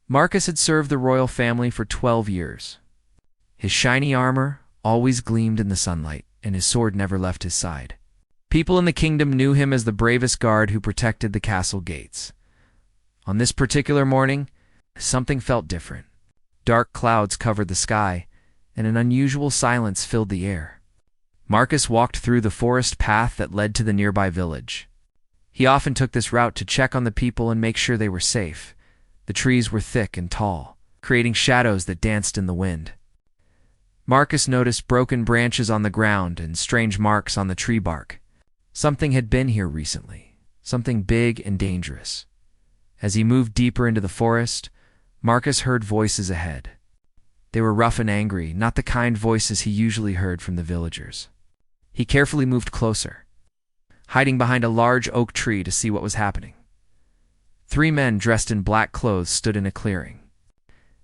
Marcus had served the royal family for 12 years. His shiny armor always gleamed in the sunlight, and his sword never left his side. People in the kingdom knew him as the bravest guard who protected the castle gates. On this particular morning, something felt different. Dark clouds covered the sky, and an unusual silence filled the air. Marcus walked through the forest path that led to the nearby village. He often took this route to check on the people and make sure they were safe. The trees were thick and tall, creating shadows that danced in the wind. Marcus noticed broken branches on the ground and strange marks on the tree bark. Something had been here recently, something big and dangerous. As he moved deeper into the forest, Marcus heard voices ahead. They were rough and angry, not the kind voices he usually heard from the villagers. He carefully moved closer, hiding behind a large oak tree to see what was happening. 3 men dressed in black clothes stood in a clearing.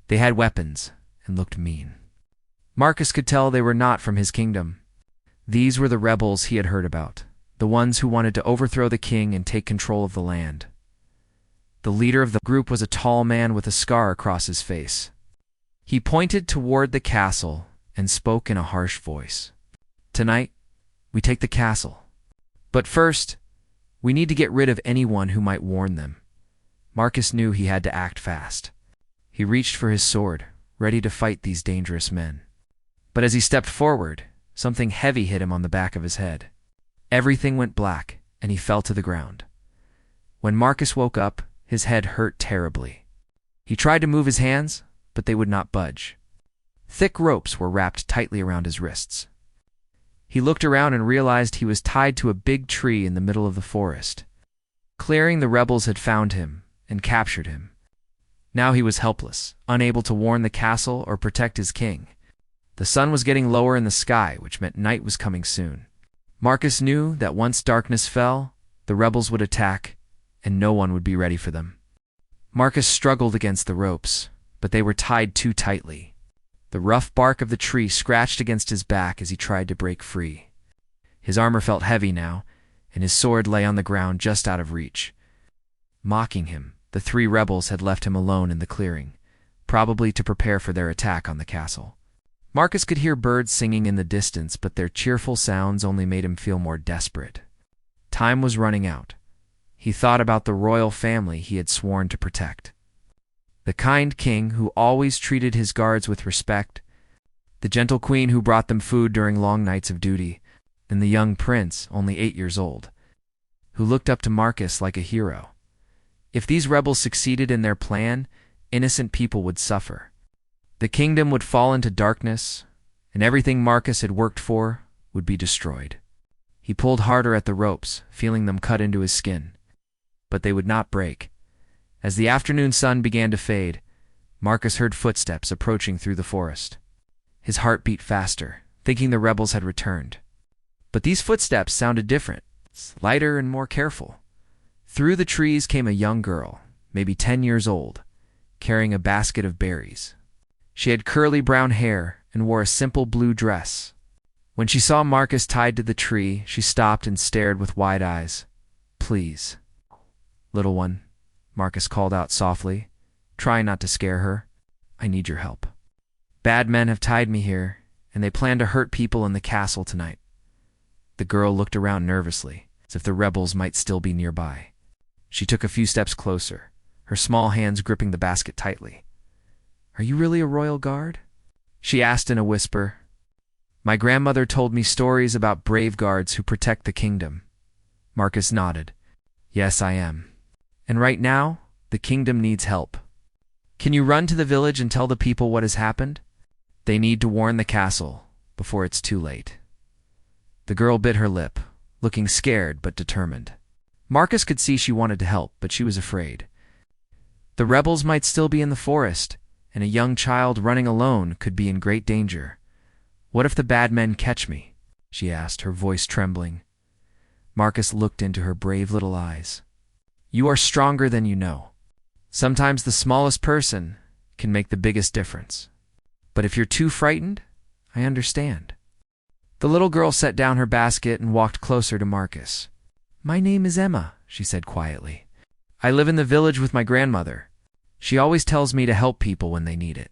They had weapons and looked mean. Marcus could tell they were not from his kingdom. These were the rebels he had heard about, the ones who wanted to overthrow the king and take control of the land. The leader of the group was a tall man with a scar across his face. He pointed toward the castle and spoke in a harsh voice. "Tonight, we take the castle. But first, we need to get rid of anyone who might warn them." Marcus knew he had to act fast. He reached for his sword, ready to fight these dangerous men. But as he stepped forward, something heavy hit him on the back of his head. Everything went black, and he fell to the ground. When Marcus woke up, his head hurt terribly. He tried to move his hands, but they would not budge. Thick ropes were wrapped tightly around his wrists. He looked around and realized he was tied to a big tree in the middle of the forest. Clearing, the rebels had found him and captured him. Now he was helpless, unable to warn the castle or protect his king. The sun was getting lower in the sky, which meant night was coming soon. Marcus knew that once darkness fell, the rebels would attack, and no one would be ready for them. Marcus struggled against the ropes, but they were tied too tightly. The rough bark of the tree scratched against his back as he tried to break free. His armor felt heavy now, and his sword lay on the ground just out of reach. Mocking him, the 3 rebels had left him alone in the clearing, probably to prepare for their attack on the castle. Marcus could hear birds singing in the distance, but their cheerful sounds only made him feel more desperate. Time was running out. He thought about the royal family he had sworn to protect. The kind king who always treated his guards with respect, the gentle queen who brought them food during long nights of duty, and the young prince, only 8 years old, who looked up to Marcus like a hero. If these rebels succeeded in their plan, innocent people would suffer. The kingdom would fall into darkness, and everything Marcus had worked for would be destroyed. He pulled harder at the ropes, feeling them cut into his skin. But they would not break. As the afternoon sun began to fade, Marcus heard footsteps approaching through the forest. His heart beat faster, thinking the rebels had returned. But these footsteps sounded different, lighter and more careful. Through the trees came a young girl, maybe 10 years old, carrying a basket of berries. She had curly brown hair and wore a simple blue dress. When she saw Marcus tied to the tree, she stopped and stared with wide eyes. "Please, little one," Marcus called out softly, trying not to scare her. "I need your help. Bad men have tied me here, and they plan to hurt people in the castle tonight." The girl looked around nervously, as if the rebels might still be nearby. She took a few steps closer, her small hands gripping the basket tightly. "Are you really a royal guard?" she asked in a whisper. "My grandmother told me stories about brave guards who protect the kingdom." Marcus nodded. "Yes, I am. And right now, the kingdom needs help. Can you run to the village and tell the people what has happened? They need to warn the castle before it's too late." The girl bit her lip, looking scared but determined. Marcus could see she wanted to help, but she was afraid. The rebels might still be in the forest, and a young child running alone could be in great danger. "What if the bad men catch me?" she asked, her voice trembling. Marcus looked into her brave little eyes. "You are stronger than you know. Sometimes the smallest person can make the biggest difference. But if you're too frightened, I understand." The little girl set down her basket and walked closer to Marcus. "My name is Emma," she said quietly. "I live in the village with my grandmother. She always tells me to help people when they need it.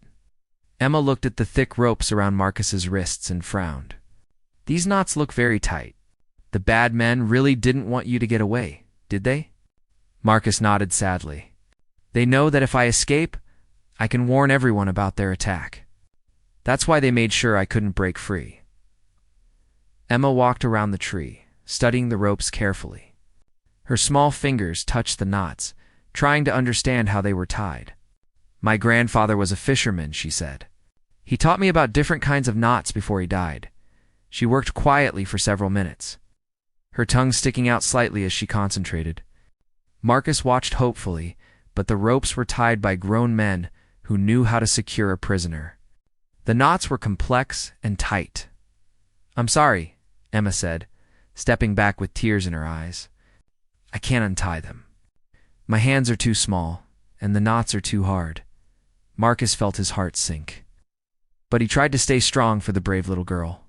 Emma looked at the thick ropes around Marcus's wrists and frowned. These knots look very tight. The bad men really didn't want you to get away, did they? Marcus nodded sadly. They know that if I escape, I can warn everyone about their attack. That's why they made sure I couldn't break free. Emma walked around the tree, studying the ropes carefully. Her small fingers touched the knots, trying to understand how they were tied. My grandfather was a fisherman, she said. He taught me about different kinds of knots before he died. She worked quietly for several minutes, her tongue sticking out slightly as she concentrated. Marcus watched hopefully, but the ropes were tied by grown men who knew how to secure a prisoner. The knots were complex and tight. I'm sorry, Emma said, stepping back with tears in her eyes. I can't untie them. My hands are too small, and the knots are too hard. Marcus felt his heart sink. But he tried to stay strong for the brave little girl.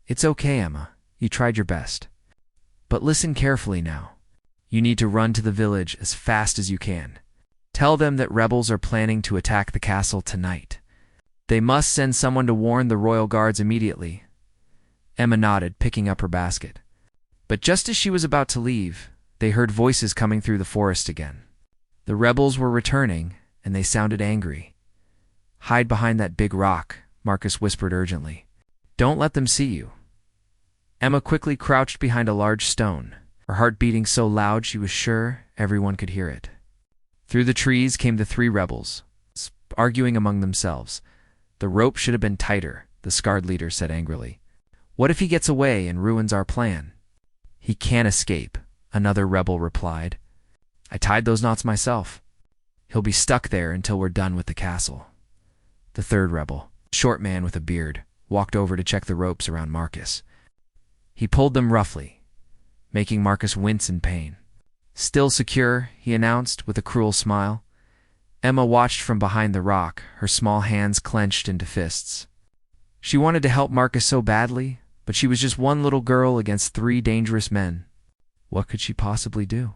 It's okay, Emma. You tried your best. But listen carefully now. You need to run to the village as fast as you can. Tell them that rebels are planning to attack the castle tonight. They must send someone to warn the royal guards immediately. Emma nodded, picking up her basket. But just as she was about to leave, they heard voices coming through the forest again. The rebels were returning, and they sounded angry. Hide behind that big rock, Marcus whispered urgently. Don't let them see you. Emma quickly crouched behind a large stone, her heart beating so loud she was sure everyone could hear it. Through the trees came the three rebels, arguing among themselves. The rope should have been tighter, the scarred leader said angrily. What if he gets away and ruins our plan? He can't escape, another rebel replied. I tied those knots myself. He'll be stuck there until we're done with the castle. The third rebel, a short man with a beard, walked over to check the ropes around Marcus. He pulled them roughly, making Marcus wince in pain. Still secure, he announced with a cruel smile. Emma watched from behind the rock, her small hands clenched into fists. She wanted to help Marcus so badly, but she was just one little girl against three dangerous men. What could she possibly do?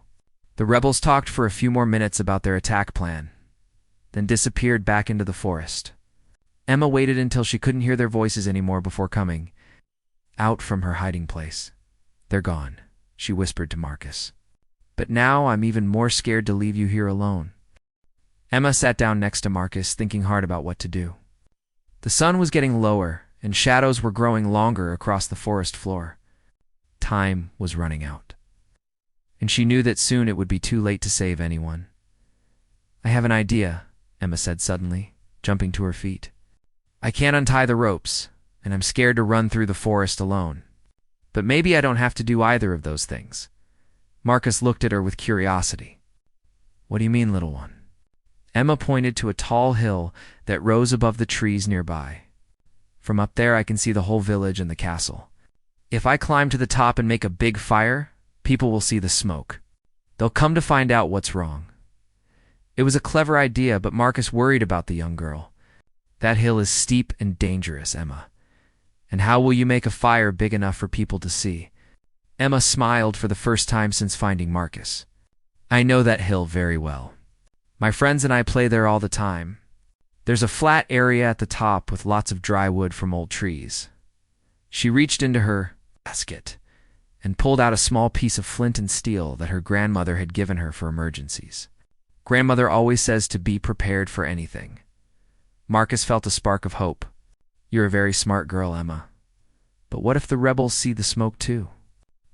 The rebels talked for a few more minutes about their attack plan, then disappeared back into the forest. Emma waited until she couldn't hear their voices anymore before coming out from her hiding place. They're gone, she whispered to Marcus. But now I'm even more scared to leave you here alone. Emma sat down next to Marcus, thinking hard about what to do. The sun was getting lower, and shadows were growing longer across the forest floor. Time was running out, and she knew that soon it would be too late to save anyone. I have an idea, Emma said suddenly, jumping to her feet. I can't untie the ropes, and I'm scared to run through the forest alone. But maybe I don't have to do either of those things. Marcus looked at her with curiosity. What do you mean, little one? Emma pointed to a tall hill that rose above the trees nearby. From up there I can see the whole village and the castle. If I climb to the top and make a big fire, people will see the smoke. They'll come to find out what's wrong. It was a clever idea, but Marcus worried about the young girl. That hill is steep and dangerous, Emma. And how will you make a fire big enough for people to see? Emma smiled for the first time since finding Marcus. I know that hill very well. My friends and I play there all the time. There's a flat area at the top with lots of dry wood from old trees. She reached into her basket and pulled out a small piece of flint and steel that her grandmother had given her for emergencies. Grandmother always says to be prepared for anything. Marcus felt a spark of hope. You're a very smart girl, Emma. But what if the rebels see the smoke too?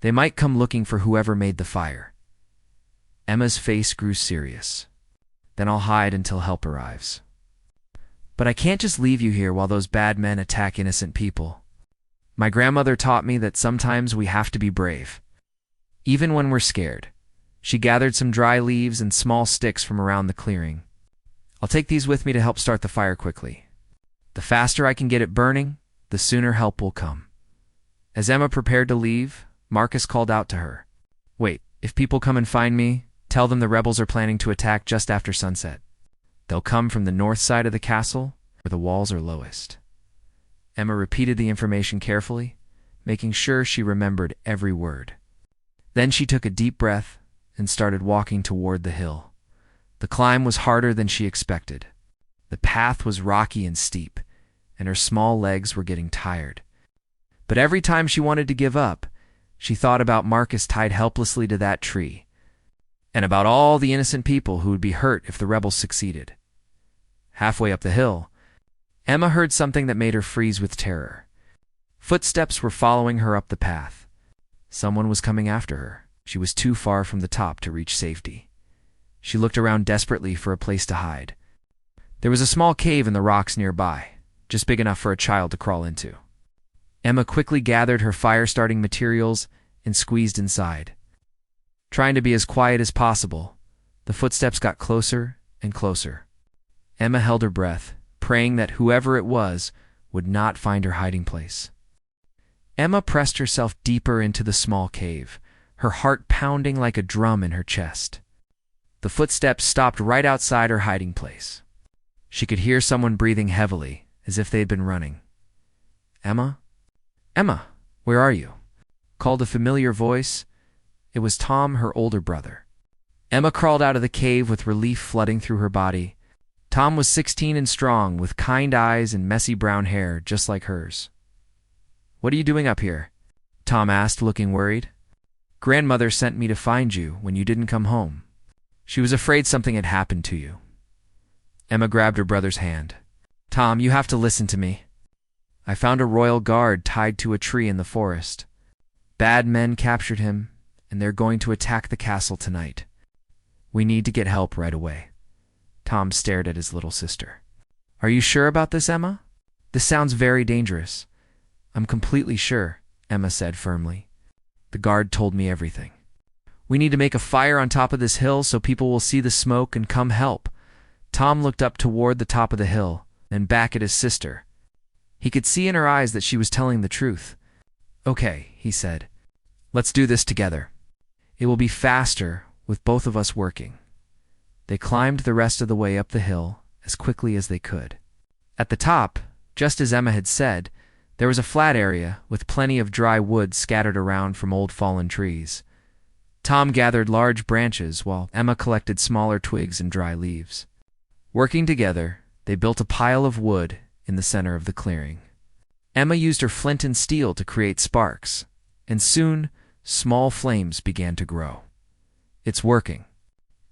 They might come looking for whoever made the fire. Emma's face grew serious. Then I'll hide until help arrives. But I can't just leave you here while those bad men attack innocent people. My grandmother taught me that sometimes we have to be brave, even when we're scared. She gathered some dry leaves and small sticks from around the clearing. I'll take these with me to help start the fire quickly. The faster I can get it burning, the sooner help will come. As Emma prepared to leave, Marcus called out to her. Wait, if people come and find me, tell them the rebels are planning to attack just after sunset. They'll come from the north side of the castle, where the walls are lowest. Emma repeated the information carefully, making sure she remembered every word. Then she took a deep breath and started walking toward the hill. The climb was harder than she expected. The path was rocky and steep, and her small legs were getting tired. But every time she wanted to give up, she thought about Marcus tied helplessly to that tree, and about all the innocent people who would be hurt if the rebels succeeded. Halfway up the hill, Emma heard something that made her freeze with terror. Footsteps were following her up the path. Someone was coming after her. She was too far from the top to reach safety. She looked around desperately for a place to hide. There was a small cave in the rocks nearby, just big enough for a child to crawl into. Emma quickly gathered her fire-starting materials and squeezed inside. Trying to be as quiet as possible, the footsteps got closer and closer. Emma held her breath, praying that whoever it was would not find her hiding place. Emma pressed herself deeper into the small cave, her heart pounding like a drum in her chest. The footsteps stopped right outside her hiding place. She could hear someone breathing heavily, as if they had been running. "Emma? Emma, where are you?" called a familiar voice. It was Tom, her older brother. Emma crawled out of the cave with relief flooding through her body. Tom was 16 and strong, with kind eyes and messy brown hair, just like hers. "What are you doing up here?" Tom asked, looking worried. "Grandmother sent me to find you when you didn't come home. She was afraid something had happened to you." Emma grabbed her brother's hand. "Tom, you have to listen to me. I found a royal guard tied to a tree in the forest. Bad men captured him, and they're going to attack the castle tonight. We need to get help right away." Tom stared at his little sister. "Are you sure about this, Emma? This sounds very dangerous." "I'm completely sure," Emma said firmly. "The guard told me everything. We need to make a fire on top of this hill so people will see the smoke and come help." Tom looked up toward the top of the hill, then back at his sister. He could see in her eyes that she was telling the truth. "Okay," he said. "Let's do this together. It will be faster with both of us working." They climbed the rest of the way up the hill as quickly as they could. At the top, just as Emma had said, there was a flat area with plenty of dry wood scattered around from old fallen trees. Tom gathered large branches while Emma collected smaller twigs and dry leaves. Working together, they built a pile of wood in the center of the clearing. Emma used her flint and steel to create sparks, and soon small flames began to grow. "It's working,"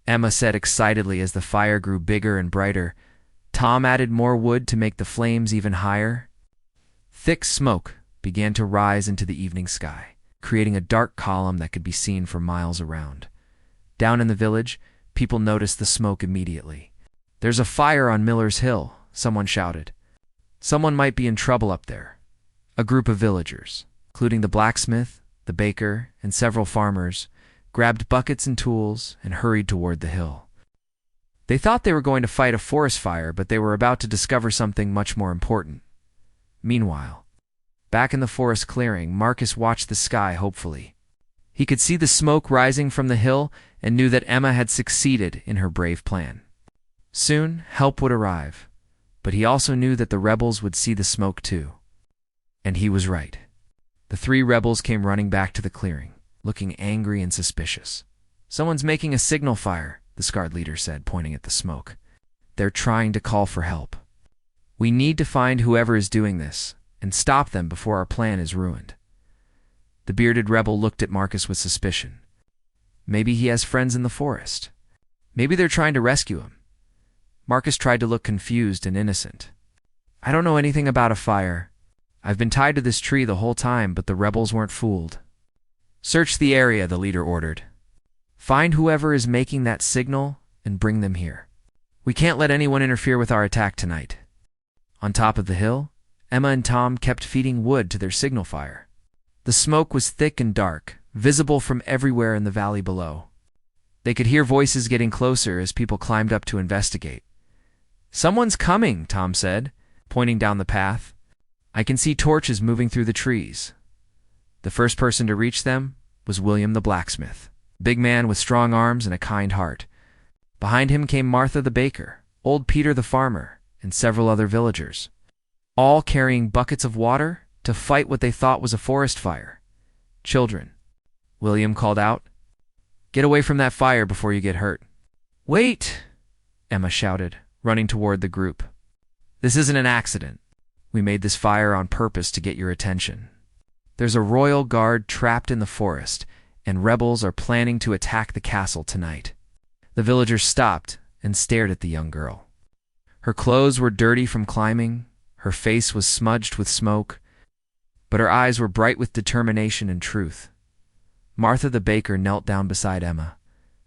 Emma said excitedly as the fire grew bigger and brighter. Tom added more wood to make the flames even higher. Thick smoke began to rise into the evening sky, creating a dark column that could be seen for miles around. Down in the village, people noticed the smoke immediately. "There's a fire on Miller's Hill," someone shouted. Someone might be in trouble up there. A group of villagers, including the blacksmith, the baker, and several farmers, grabbed buckets and tools and hurried toward the hill. They thought they were going to fight a forest fire, but they were about to discover something much more important. Meanwhile, back in the forest clearing, Marcus watched the sky hopefully. He could see the smoke rising from the hill and knew that Emma had succeeded in her brave plan. Soon, help would arrive, but he also knew that the rebels would see the smoke too. And he was right. The 3 rebels came running back to the clearing, looking angry and suspicious. "Someone's making a signal fire," the scarred leader said, pointing at the smoke. "They're trying to call for help. We need to find whoever is doing this and stop them before our plan is ruined." The bearded rebel looked at Marcus with suspicion. Maybe he has friends in the forest. Maybe they're trying to rescue him. Marcus tried to look confused and innocent. "I don't know anything about a fire. I've been tied to this tree the whole time, but the rebels weren't fooled." "Search the area," the leader ordered. "Find whoever is making that signal and bring them here. We can't let anyone interfere with our attack tonight." On top of the hill, Emma and Tom kept feeding wood to their signal fire. The smoke was thick and dark, visible from everywhere in the valley below. They could hear voices getting closer as people climbed up to investigate. "Someone's coming," Tom said, pointing down the path. "I can see torches moving through the trees." The first person to reach them was William the blacksmith, a big man with strong arms and a kind heart. Behind him came Martha the baker, old Peter the farmer, and several other villagers, all carrying buckets of water to fight what they thought was a forest fire. "Children," William called out, "get away from that fire before you get hurt." "Wait!" Emma shouted, running toward the group. "This isn't an accident. We made this fire on purpose to get your attention. There's a royal guard trapped in the forest, and rebels are planning to attack the castle tonight." The villagers stopped and stared at the young girl. Her clothes were dirty from climbing, her face was smudged with smoke, but her eyes were bright with determination and truth. Martha the baker knelt down beside Emma.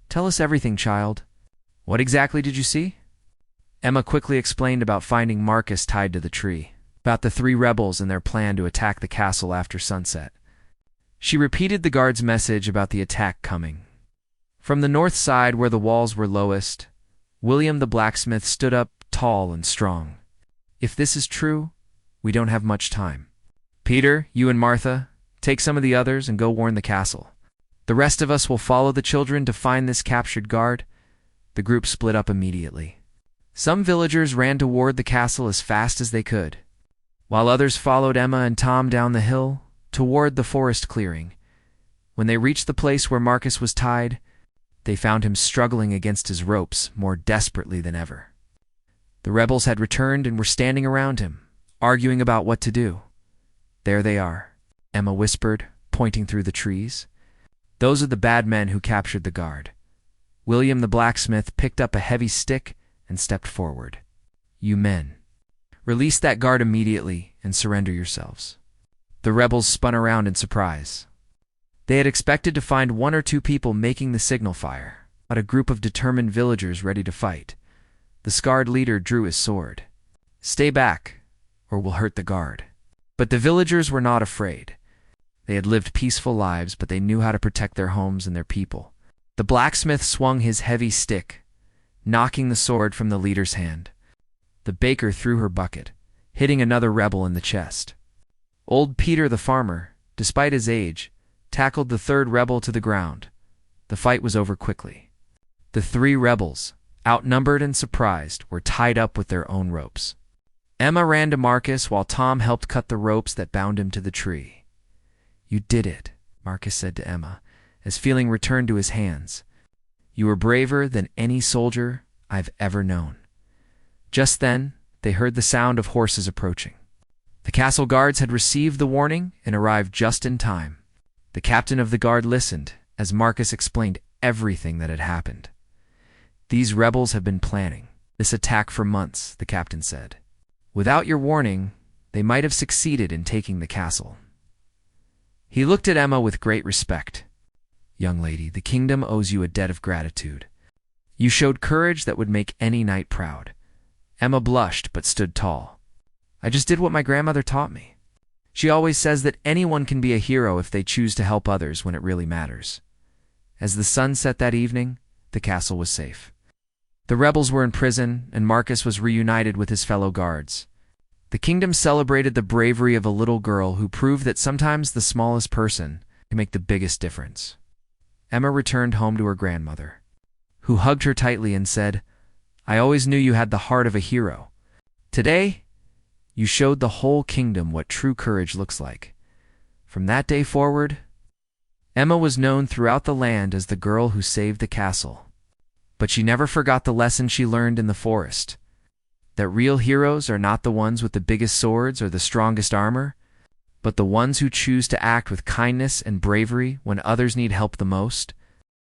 "Tell us everything, child. What exactly did you see?" Emma quickly explained about finding Marcus tied to the tree, about the 3 rebels and their plan to attack the castle after sunset. She repeated the guard's message about the attack coming. From the north side, where the walls were lowest, William the blacksmith stood up tall and strong. "If this is true, we don't have much time. Peter, you and Martha, take some of the others and go warn the castle. The rest of us will follow the children to find this captured guard." The group split up immediately. Some villagers ran toward the castle as fast as they could, while others followed Emma and Tom down the hill toward the forest clearing. When they reached the place where Marcus was tied, they found him struggling against his ropes more desperately than ever. The rebels had returned and were standing around him, arguing about what to do. "There they are," Emma whispered, pointing through the trees. "Those are the bad men who captured the guard." William the blacksmith picked up a heavy stick and stepped forward. "You men, release that guard immediately and surrender yourselves." The rebels spun around in surprise. They had expected to find 1 or 2 people making the signal fire, but a group of determined villagers ready to fight. The scarred leader drew his sword. "Stay back, or we'll hurt the guard." But the villagers were not afraid. They had lived peaceful lives, but they knew how to protect their homes and their people. The blacksmith swung his heavy stick, knocking the sword from the leader's hand. The baker threw her bucket, hitting another rebel in the chest. Old Peter the farmer, despite his age, tackled the 3rd rebel to the ground. The fight was over quickly. The 3 rebels, outnumbered and surprised, were tied up with their own ropes. Emma ran to Marcus while Tom helped cut the ropes that bound him to the tree. "You did it," Marcus said to Emma, as feeling returned to his hands. "You were braver than any soldier I've ever known." Just then, they heard the sound of horses approaching. The castle guards had received the warning and arrived just in time. The captain of the guard listened as Marcus explained everything that had happened. "These rebels have been planning this attack for months," the captain said. "Without your warning, they might have succeeded in taking the castle." He looked at Emma with great respect. "Young lady, the kingdom owes you a debt of gratitude. You showed courage that would make any knight proud." Emma blushed but stood tall. "I just did what my grandmother taught me. She always says that anyone can be a hero if they choose to help others when it really matters." As the sun set that evening, the castle was safe. The rebels were in prison, and Marcus was reunited with his fellow guards. The kingdom celebrated the bravery of a little girl who proved that sometimes the smallest person can make the biggest difference. Emma returned home to her grandmother, who hugged her tightly and said, "I always knew you had the heart of a hero. Today, you showed the whole kingdom what true courage looks like." From that day forward, Emma was known throughout the land as the girl who saved the castle. But she never forgot the lesson she learned in the forest, that real heroes are not the ones with the biggest swords or the strongest armor, but the ones who choose to act with kindness and bravery when others need help the most.